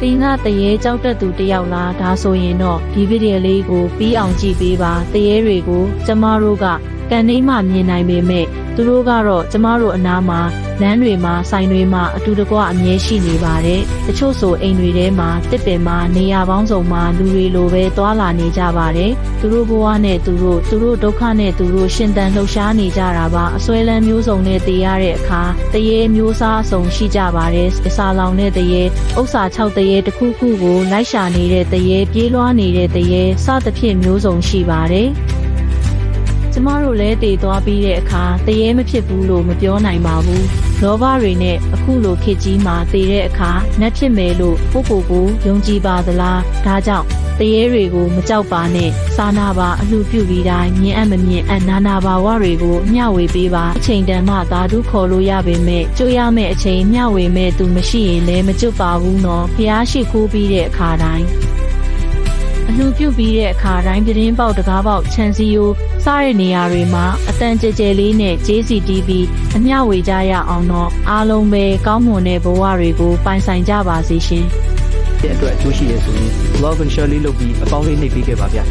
တင်းကတရေကြောက်တက်သူတယောက်လားဒါဆိုရင်တော့ဒီဗီဒီယိုလေးကိုပြီးအောင်ကြည့်ပေးပါတရေတွေကိုကျမတို့ကကန်နှိမ့်မှမြင်နိုင်ပေမဲ့သူတို့ကတော့ကျမတို့အနားမှာလမ်းတွေမှာဆိုင်တွေမှာအတူတကွအမြဲရှိနေပါတယ်တချို့ဆိုအိမ်တွေထဲမှာတစ်ပင်မှာနေရာပေါင်းစုံမှာလူတွေလိုပဲသွာလာနေကြပါတယ်သူတို့ဘဝနဲ့သူတို့ဒုက္ခနဲ့သူတို့ရှင်သန်လှုပ်ရှားနေကြတာပါအစွဲလန်းမျိုးစုံနဲ့တည်ရတဲ့အခါတရေမျိုးစားအစုံရှိကြပါတယ်အစာလောင်တဲ့တရေဥစ္စာ6တရေတစ်ခုခုကိုလိုက်ရှာနေတဲ့တရေပြေးလွှားနေတဲ့တရေစသဖြင့်မျိုးစုံရှိပါတယ်ကျမတို့လည်းတည်သွားပြီးတဲ့အခါတရေမဖြစ်ဘူးလို့မပြောနိုင်ပါဘူးလောဘတွေနဲ့အခုလိုခေတ်ကြီးမှာတည်တဲ့အခါနှက်ဖြစ်မယ်လို့ကိုယုံကြည်ပါသလားဒါကြောင့်တရေတွေကိုမကြောက်ပါနဲ့စာနာပါအလှပြုပြီးတိုင်းမြင်အပ်မမြင်အပ်နာနာဘာဝတွေကိုမျှဝေပေးပါအချိန်တန်မှသာဓုခေါ်လို့ရပေမဲ့ကြိုးရမယ့်အချိန်မျှဝေမဲ့သူမရှိရင်လည်းမကျွတ်ပါဘူးနော်ဖျားရှိခိုးပြီးတဲ့အခါတိုင်းအလှပြုပြီးတဲ့အခါတိုင်းပြတင်းပေါက်တကားပေါက်ခြံစည်းရိုးစားတဲ့နေရာတွေမှာအတန်ကြဲကြဲလေးနဲ့ဂျေးစီတီးပြီးအမျှဝေကြရအောင်တော့အားလုံးပဲကောင်းမွန်တဲ့ဘဝတွေကိုပိုင်ဆိုင်ကြပါစေရှင်တဲ့အတွက်အကျိုးရှိရဆိုရင် love and share လေးလုပ်ပြီးအကောင်းလေးနှိပ်ပေးခဲ့ပါဗျာ